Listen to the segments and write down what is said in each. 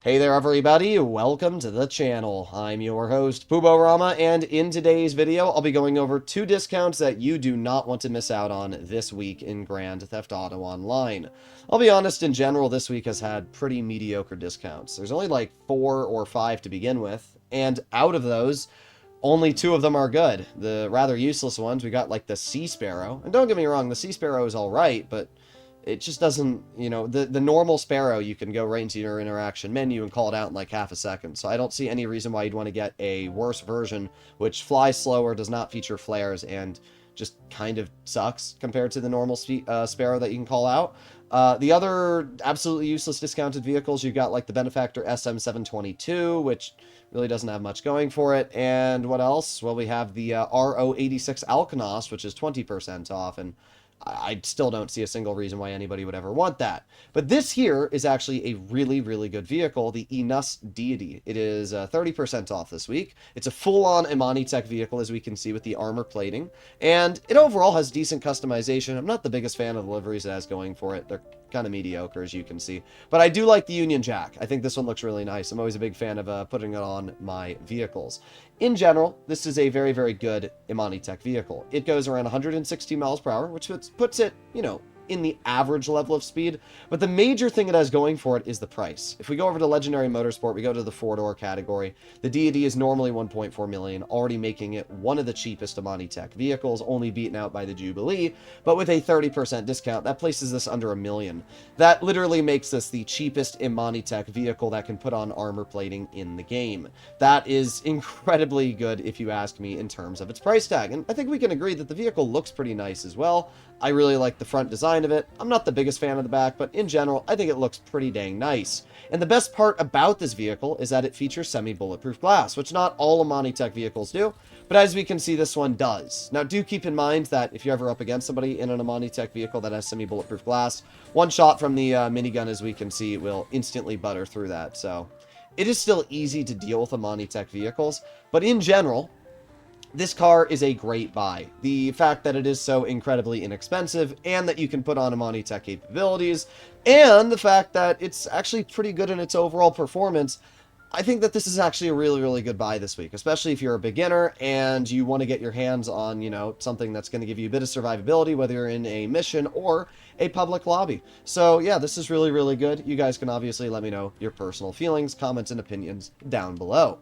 Hey there everybody, welcome to the channel. I'm your host, Puborama, and in today's video, I'll be going over 2 discounts that you do not want to miss out on this week in Grand Theft Auto Online. I'll be honest, in general, this week has had pretty mediocre discounts. There's only like 4 or 5 to begin with, and out of those, only 2 of them are good. The rather useless ones, we got like the Sea Sparrow, and don't get me wrong, the Sea Sparrow is alright, but it just doesn't, the normal Sparrow, you can go right into your interaction menu and call it out in like half a second. So I don't see any reason why you'd want to get a worse version, which flies slower, does not feature flares, and just kind of sucks compared to the normal Sparrow that you can call out. The other absolutely useless discounted vehicles, you've got like the Benefactor SM722, which really doesn't have much going for it. And what else? Well, we have the RO86 Alkanos, which is 20% off, and I still don't see a single reason why anybody would ever want that. But this here is actually a really, really good vehicle, the Enus Deity. It is 30% off this week. It's a full-on Imani Tech vehicle, as we can see with the armor plating. And it overall has decent customization. I'm not the biggest fan of the liveries it has going for it. They're kind of mediocre, as you can see. But I do like the Union Jack. I think this one looks really nice. I'm always a big fan of putting it on my vehicles. In general, this is a very, very good Imani Tech vehicle. It goes around 160 miles per hour, which puts it, in the average level of speed. But the major thing it has going for it is the price. If we go over to Legendary Motorsport, we go to the 4-door category. The Deity is normally 1.4 million, already making it one of the cheapest Imani Tech vehicles, only beaten out by the Jubilee. But with a 30% discount, that places this under $1 million. That literally makes this the cheapest Imani Tech vehicle that can put on armor plating in the game. That is incredibly good, if you ask me, in terms of its price tag. And I think we can agree that the vehicle looks pretty nice as well. I really like the front design of it. I'm not the biggest fan of the back, but in general, I think it looks pretty dang nice. And the best part about this vehicle is that it features semi-bulletproof glass, which not all Imani Tech vehicles do, but as we can see, this one does. Now, do keep in mind that if you're ever up against somebody in an Imani Tech vehicle that has semi-bulletproof glass, one shot from the minigun, as we can see, will instantly butter through that. So it is still easy to deal with Imani Tech vehicles, but in general, this car is a great buy. The fact that it is so incredibly inexpensive, and that you can put on Imani Tech capabilities, and the fact that it's actually pretty good in its overall performance, I think that this is actually a really, really good buy this week, especially if you're a beginner and you want to get your hands on, something that's going to give you a bit of survivability, whether you're in a mission or a public lobby. So yeah, this is really, really good. You guys can obviously let me know your personal feelings, comments, and opinions down below.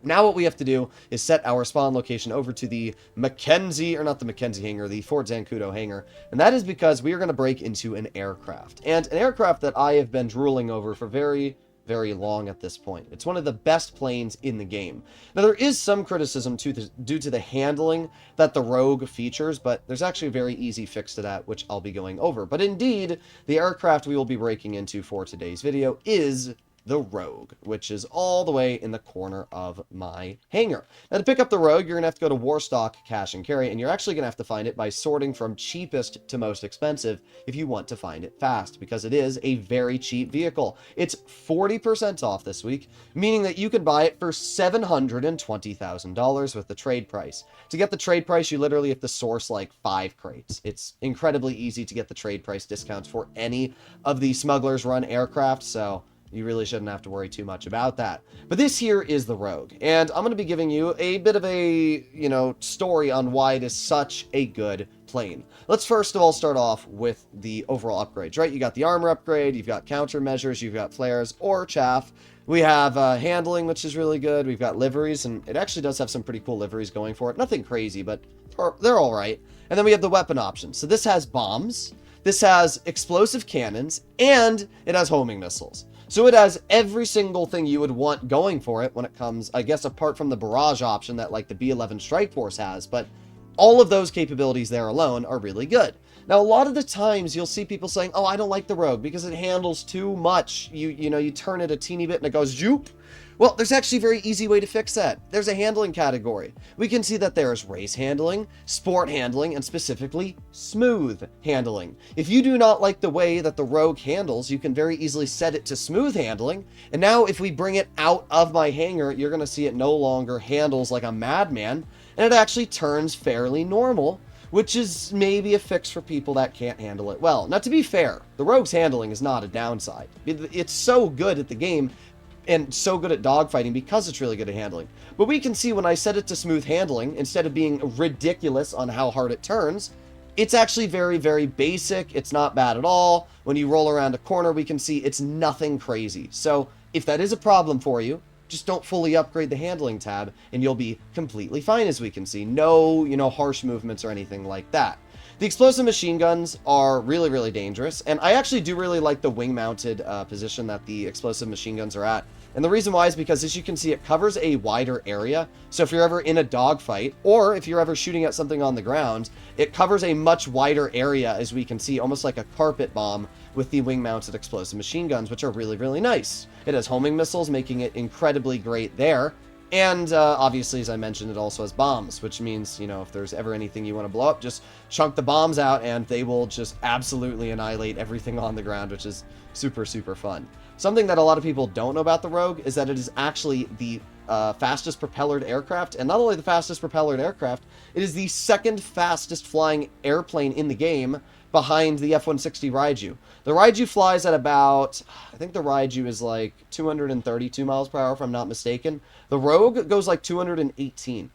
Now what we have to do is set our spawn location over to the Mackenzie, or not the Mackenzie hangar, the Fort Zancudo hangar. And that is because we are going to break into an aircraft. And an aircraft that I have been drooling over for very, very long at this point. It's one of the best planes in the game. Now, there is some criticism due to the handling that the Rogue features, but there's actually a very easy fix to that, which I'll be going over. But indeed, the aircraft we will be breaking into for today's video is the Rogue, which is all the way in the corner of my hangar. Now, to pick up the Rogue, you're going to have to go to Warstock, Cash and Carry, and you're actually going to have to find it by sorting from cheapest to most expensive if you want to find it fast, because it is a very cheap vehicle. It's 40% off this week, meaning that you can buy it for $720,000 with the trade price. To get the trade price, you literally have to source like 5 crates. It's incredibly easy to get the trade price discounts for any of the Smugglers Run aircraft, so you really shouldn't have to worry too much about that. But this here is the Rogue, and I'm going to be giving you a bit of a, story on why it is such a good plane. Let's first of all start off with the overall upgrades, right? You got the armor upgrade, you've got countermeasures, you've got flares or chaff. We have handling, which is really good. We've got liveries, and it actually does have some pretty cool liveries going for it. Nothing crazy, but they're all right. And then we have the weapon options. So this has bombs, this has explosive cannons, and it has homing missiles. So it has every single thing you would want going for it when it comes, I guess, apart from the barrage option that like the B-11 Strike Force has, but all of those capabilities there alone are really good. Now, a lot of the times you'll see people saying, oh, I don't like the Rogue because it handles too much. You turn it a teeny bit and it goes, zoop. Well, there's actually a very easy way to fix that. There's a handling category. We can see that there's race handling, sport handling, and specifically smooth handling. If you do not like the way that the Rogue handles, you can very easily set it to smooth handling. And now if we bring it out of my hangar, you're going to see it no longer handles like a madman, and it actually turns fairly normal, which is maybe a fix for people that can't handle it well. Now, to be fair, the Rogue's handling is not a downside. It's so good at the game. and so good at dogfighting because it's really good at handling. But we can see when I set it to smooth handling, instead of being ridiculous on how hard it turns, it's actually very, very basic. It's not bad at all. When you roll around a corner, we can see it's nothing crazy. So if that is a problem for you, just don't fully upgrade the handling tab and you'll be completely fine, as we can see. No, harsh movements or anything like that. The explosive machine guns are really, really dangerous, and I actually do really like the wing-mounted position that the explosive machine guns are at. And the reason why is because, as you can see, it covers a wider area. So if you're ever in a dogfight, or if you're ever shooting at something on the ground, it covers a much wider area, as we can see, almost like a carpet bomb with the wing-mounted explosive machine guns, which are really, really nice. It has homing missiles, making it incredibly great there. And obviously, as I mentioned, it also has bombs, which means, if there's ever anything you want to blow up, just chunk the bombs out and they will just absolutely annihilate everything on the ground, which is super, super fun. Something that a lot of people don't know about the Rogue is that it is actually the fastest propellered aircraft. And not only the fastest propellered aircraft, it is the second fastest flying airplane in the game, behind the F-160 Raiju. The Raiju flies at about, I think the Raiju is like 232 miles per hour, if I'm not mistaken. The Rogue goes like 218.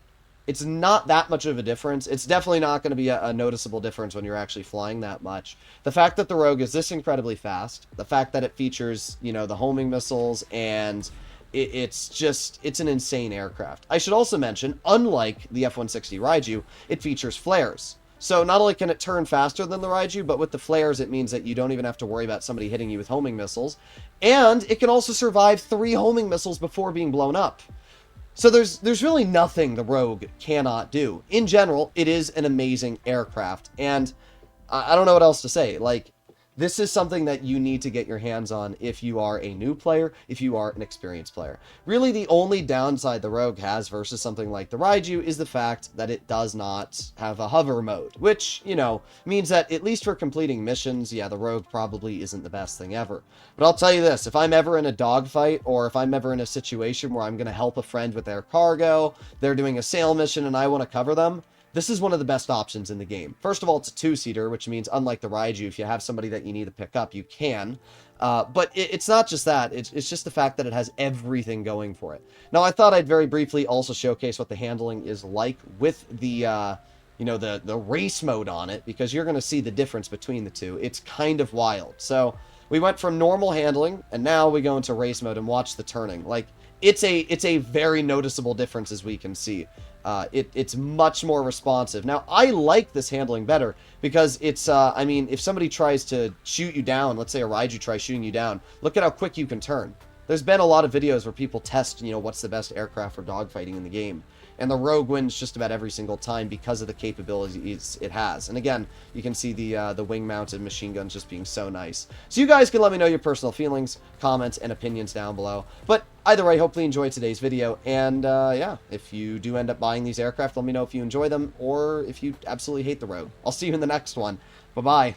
It's not that much of a difference. It's definitely not going to be a noticeable difference when you're actually flying that much. The fact that the Rogue is this incredibly fast, the fact that it features, the homing missiles, and it's an insane aircraft. I should also mention, unlike the F-160 Raiju, it features flares. So not only can it turn faster than the Raiju, but with the flares, it means that you don't even have to worry about somebody hitting you with homing missiles. And it can also survive 3 homing missiles before being blown up. So there's really nothing the Rogue cannot do. In general, it is an amazing aircraft. And I don't know what else to say. Like, this is something that you need to get your hands on if you are a new player, if you are an experienced player. Really, the only downside the Rogue has versus something like the Raiju is the fact that it does not have a hover mode, which, means that at least for completing missions, yeah, the Rogue probably isn't the best thing ever. But I'll tell you this, if I'm ever in a dogfight, or if I'm ever in a situation where I'm going to help a friend with their cargo, they're doing a sail mission and I want to cover them, this is one of the best options in the game. First of all, it's a 2-seater, which means unlike the Raiju, if you have somebody that you need to pick up, you can. But it's not just that. It's just the fact that it has everything going for it. Now, I thought I'd very briefly also showcase what the handling is like with the, the race mode on it, because you're going to see the difference between the two. It's kind of wild. So we went from normal handling, and now we go into race mode and watch the turning. Like, it's a very noticeable difference, as we can see. It's much more responsive. Now, I like this handling better because it's, if somebody tries to shoot you down, let's say a Raiju tries shooting you down, look at how quick you can turn. There's been a lot of videos where people test, what's the best aircraft for dogfighting in the game. And the Rogue wins just about every single time because of the capabilities it has. And again, you can see the wing-mounted machine guns just being so nice. So you guys can let me know your personal feelings, comments, and opinions down below. But either way, hopefully you enjoyed today's video. And yeah, if you do end up buying these aircraft, let me know if you enjoy them or if you absolutely hate the Rogue. I'll see you in the next one. Bye-bye.